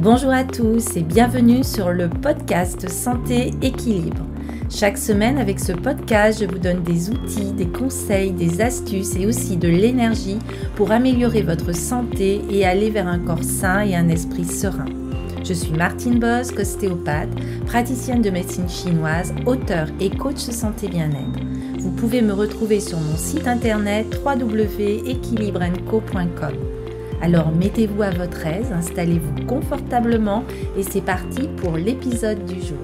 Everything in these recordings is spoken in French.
Bonjour à tous et bienvenue sur le podcast Santé Équilibre. Chaque semaine avec ce podcast, je vous donne des outils, des conseils, des astuces et aussi de l'énergie pour améliorer votre santé et aller vers un corps sain et un esprit serein. Je suis Martine Bosque, ostéopathe, praticienne de médecine chinoise, auteure et coach santé bien-être. Vous pouvez me retrouver sur mon site internet www.equilibrenco.com. Alors mettez-vous à votre aise, installez-vous confortablement et c'est parti pour l'épisode du jour.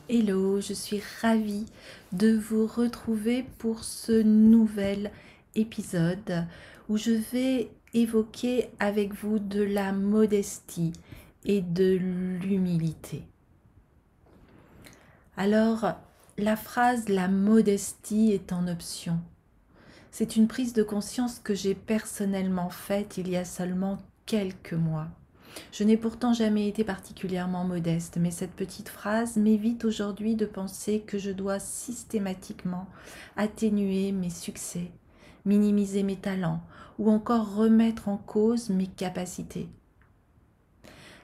Hello, je suis ravie de vous retrouver pour ce nouvel épisode où je vais évoquer avec vous de la modestie et de l'humilité. Alors, la phrase « la modestie est en option ». C'est une prise de conscience que j'ai personnellement faite il y a seulement quelques mois. Je n'ai pourtant jamais été particulièrement modeste, mais cette petite phrase m'évite aujourd'hui de penser que je dois systématiquement atténuer mes succès, minimiser mes talents ou encore remettre en cause mes capacités.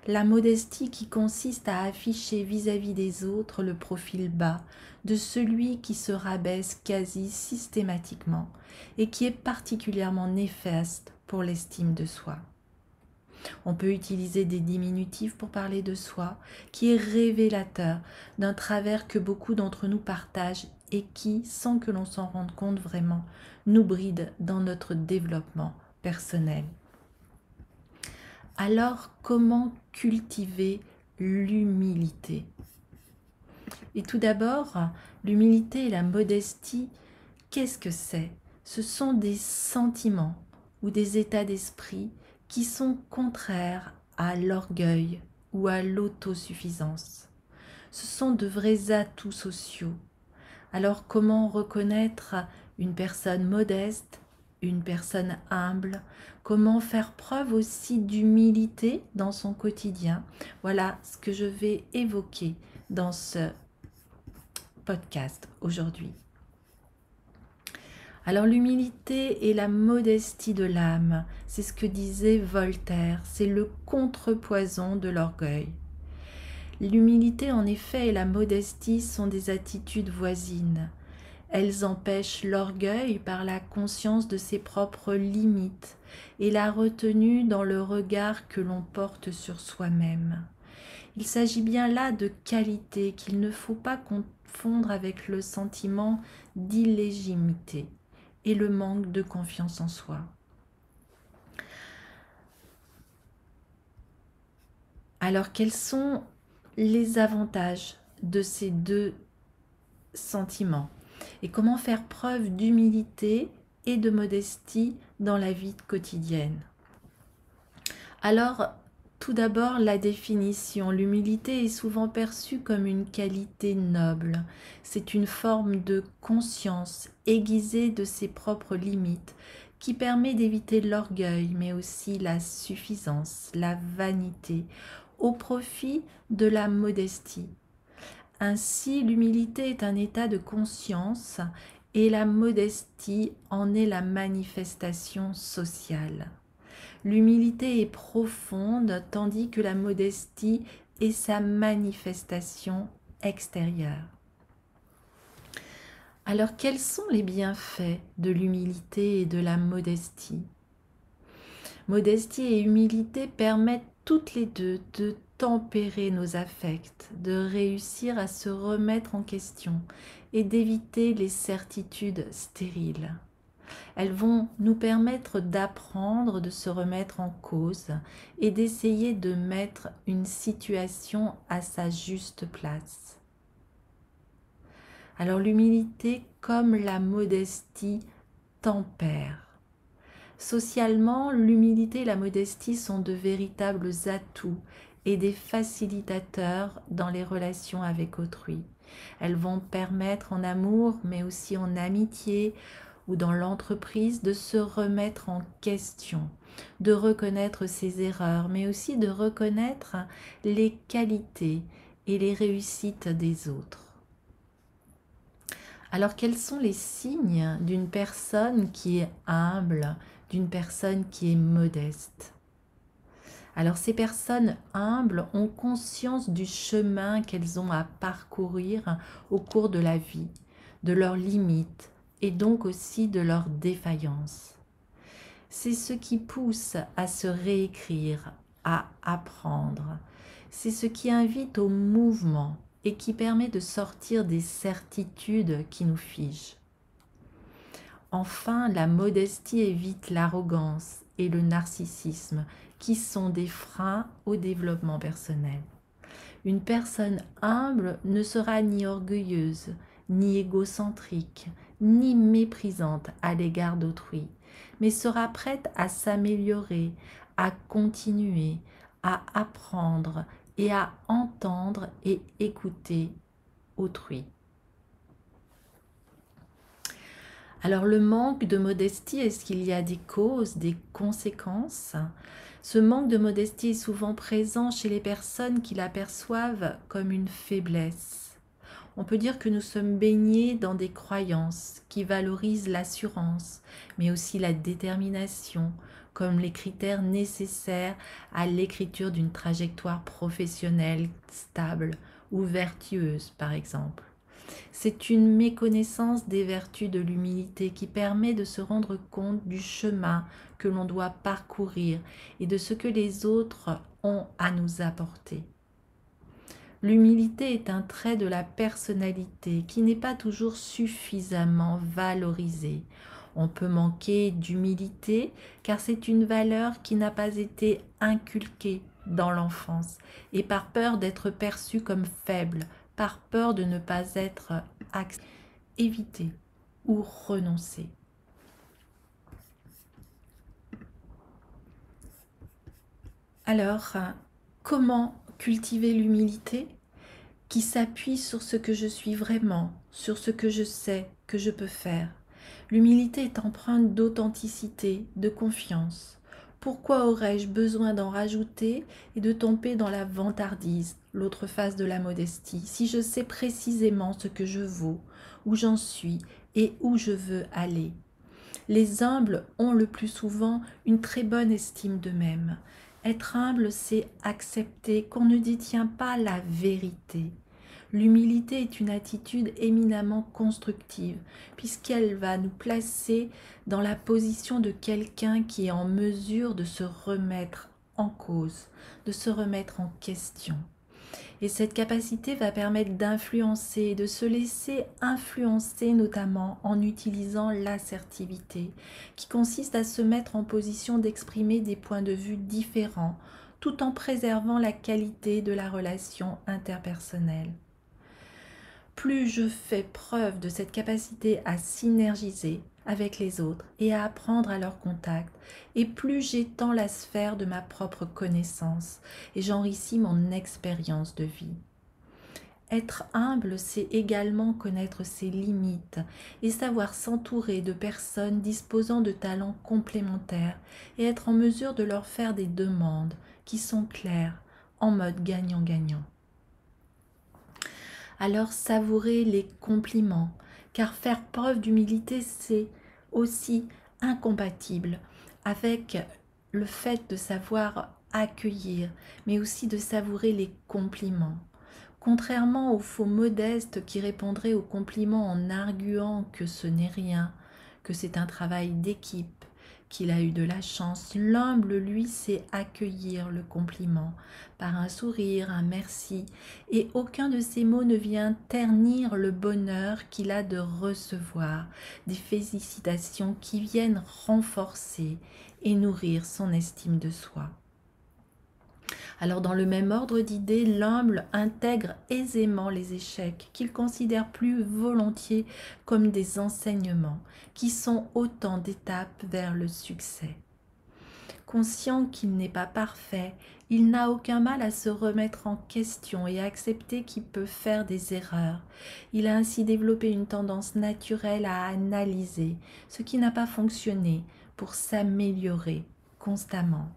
La modestie qui consiste à afficher vis-à-vis des autres le profil bas de celui qui se rabaisse quasi systématiquement et qui est particulièrement néfaste pour l'estime de soi. On peut utiliser des diminutifs pour parler de soi, qui est révélateur d'un travers que beaucoup d'entre nous partagent et qui, sans que l'on s'en rende compte vraiment, nous bride dans notre développement personnel. Alors, comment cultiver l'humilité? Et tout d'abord, l'humilité et la modestie, qu'est-ce que c'est? Ce sont des sentiments ou des états d'esprit qui sont contraires à l'orgueil ou à l'autosuffisance. Ce sont de vrais atouts sociaux. Alors, comment reconnaître une personne modeste, une personne humble, comment faire preuve aussi d'humilité dans son quotidien? Voilà ce que je vais évoquer dans ce podcast aujourd'hui. Alors l'humilité et la modestie de l'âme, c'est ce que disait Voltaire, c'est le contrepoison de l'orgueil. L'humilité en effet et la modestie sont des attitudes voisines. Elles empêchent l'orgueil par la conscience de ses propres limites et la retenue dans le regard que l'on porte sur soi-même. Il s'agit bien là de qualités qu'il ne faut pas confondre avec le sentiment d'illégitimité et le manque de confiance en soi. Alors, quels sont les avantages de ces deux sentiments? Et comment faire preuve d'humilité et de modestie dans la vie quotidienne? Alors, tout d'abord, la définition. L'humilité est souvent perçue comme une qualité noble. C'est une forme de conscience aiguisée de ses propres limites qui permet d'éviter l'orgueil, mais aussi la suffisance, la vanité, au profit de la modestie. Ainsi, l'humilité est un état de conscience et la modestie en est la manifestation sociale. L'humilité est profonde tandis que la modestie est sa manifestation extérieure. Alors, quels sont les bienfaits de l'humilité et de la modestie? Modestie et humilité permettent toutes les deux de tempérer nos affects, de réussir à se remettre en question et d'éviter les certitudes stériles. Elles vont nous permettre d'apprendre, de se remettre en cause et d'essayer de mettre une situation à sa juste place. Alors l'humilité comme la modestie tempère. Socialement, l'humilité et la modestie sont de véritables atouts et des facilitateurs dans les relations avec autrui. Elles vont permettre en amour, mais aussi en amitié ou dans l'entreprise de se remettre en question, de reconnaître ses erreurs, mais aussi de reconnaître les qualités et les réussites des autres. Alors, quels sont les signes d'une personne qui est humble, d'une personne qui est modeste? Alors, ces personnes humbles ont conscience du chemin qu'elles ont à parcourir au cours de la vie, de leurs limites et donc aussi de leurs défaillances. C'est ce qui pousse à se réécrire, à apprendre. C'est ce qui invite au mouvement et qui permet de sortir des certitudes qui nous figent. Enfin, la modestie évite l'arrogance et le narcissisme, qui sont des freins au développement personnel. Une personne humble ne sera ni orgueilleuse, ni égocentrique, ni méprisante à l'égard d'autrui, mais sera prête à s'améliorer, à continuer, à apprendre et à entendre et écouter autrui. Alors le manque de modestie, est-ce qu'il y a des causes, des conséquences? Ce manque de modestie est souvent présent chez les personnes qui la perçoivent comme une faiblesse. On peut dire que nous sommes baignés dans des croyances qui valorisent l'assurance, mais aussi la détermination, comme les critères nécessaires à l'écriture d'une trajectoire professionnelle stable ou vertueuse, par exemple. C'est une méconnaissance des vertus de l'humilité qui permet de se rendre compte du chemin que l'on doit parcourir et de ce que les autres ont à nous apporter. L'humilité est un trait de la personnalité qui n'est pas toujours suffisamment valorisé. On peut manquer d'humilité car c'est une valeur qui n'a pas été inculquée dans l'enfance et par peur d'être perçue comme faible, par peur de ne pas être évité ou renoncer. Alors, comment cultiver l'humilité qui s'appuie sur ce que je suis vraiment, sur ce que je sais que je peux faire? L'humilité est empreinte d'authenticité, de confiance. Pourquoi aurais-je besoin d'en rajouter et de tomber dans la vantardise, l'autre face de la modestie, si je sais précisément ce que je vaux, où j'en suis et où je veux aller? Les humbles ont le plus souvent une très bonne estime d'eux-mêmes. Être humble, c'est accepter qu'on ne détient pas la vérité. L'humilité est une attitude éminemment constructive, puisqu'elle va nous placer dans la position de quelqu'un qui est en mesure de se remettre en cause, de se remettre en question. Et cette capacité va permettre d'influencer, de se laisser influencer, notamment en utilisant l'assertivité, qui consiste à se mettre en position d'exprimer des points de vue différents, tout en préservant la qualité de la relation interpersonnelle. Plus je fais preuve de cette capacité à synergiser avec les autres et à apprendre à leur contact, et plus j'étends la sphère de ma propre connaissance et j'enrichis mon expérience de vie. Être humble, c'est également connaître ses limites et savoir s'entourer de personnes disposant de talents complémentaires et être en mesure de leur faire des demandes qui sont claires, en mode gagnant-gagnant. Alors savourez les compliments, car faire preuve d'humilité, c'est aussi incompatible avec le fait de savoir accueillir, mais aussi de savourer les compliments. Contrairement aux faux modestes qui répondraient aux compliments en arguant que ce n'est rien, que c'est un travail d'équipe, qu'il a eu de la chance, l'humble, lui, sait accueillir le compliment par un sourire, un merci, et aucun de ces mots ne vient ternir le bonheur qu'il a de recevoir, des félicitations qui viennent renforcer et nourrir son estime de soi. Alors dans le même ordre d'idées, l'humble intègre aisément les échecs qu'il considère plus volontiers comme des enseignements, qui sont autant d'étapes vers le succès. Conscient qu'il n'est pas parfait, il n'a aucun mal à se remettre en question et à accepter qu'il peut faire des erreurs. Il a ainsi développé une tendance naturelle à analyser ce qui n'a pas fonctionné pour s'améliorer constamment.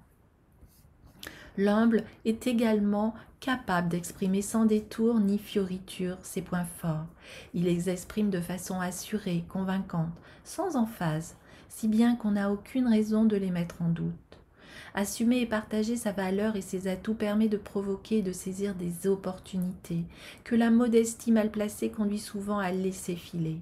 L'humble est également capable d'exprimer sans détour ni fioriture ses points forts. Il les exprime de façon assurée, convaincante, sans emphase, si bien qu'on n'a aucune raison de les mettre en doute. Assumer et partager sa valeur et ses atouts permet de provoquer et de saisir des opportunités que la modestie mal placée conduit souvent à laisser filer.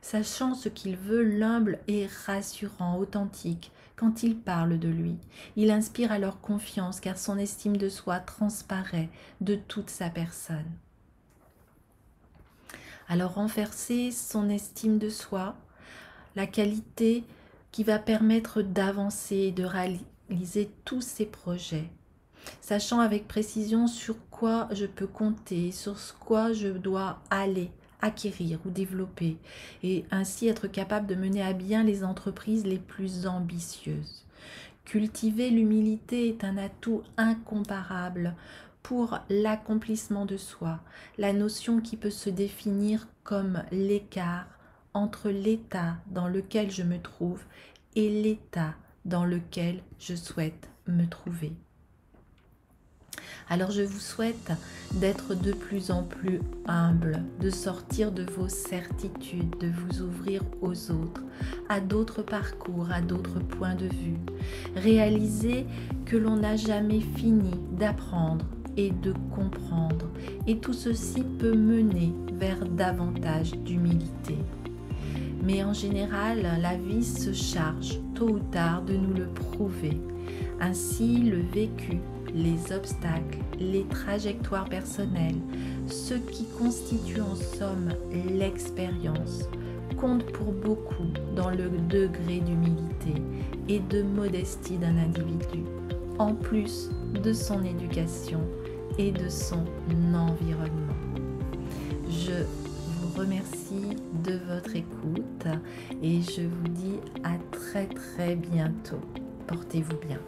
Sachant ce qu'il veut, l'humble est rassurant, authentique quand il parle de lui. Il inspire alors confiance car son estime de soi transparaît de toute sa personne. Alors renforcer son estime de soi, la qualité qui va permettre d'avancer et de réaliser tous ses projets. Sachant avec précision sur quoi je peux compter, sur quoi je dois aller, acquérir ou développer, et ainsi être capable de mener à bien les entreprises les plus ambitieuses. Cultiver l'humilité est un atout incomparable pour l'accomplissement de soi, la notion qui peut se définir comme l'écart entre l'état dans lequel je me trouve et l'état dans lequel je souhaite me trouver. Alors je vous souhaite d'être de plus en plus humble, de sortir de vos certitudes, de vous ouvrir aux autres, à d'autres parcours, à d'autres points de vue. Réaliser que l'on n'a jamais fini d'apprendre et de comprendre. Et tout ceci peut mener vers davantage d'humilité. Mais en général, la vie se charge tôt ou tard de nous le prouver. Ainsi, le vécu, les obstacles, les trajectoires personnelles, ce qui constitue en somme l'expérience, compte pour beaucoup dans le degré d'humilité et de modestie d'un individu, en plus de son éducation et de son environnement. Je vous remercie de votre écoute et je vous dis à très bientôt. Portez-vous bien.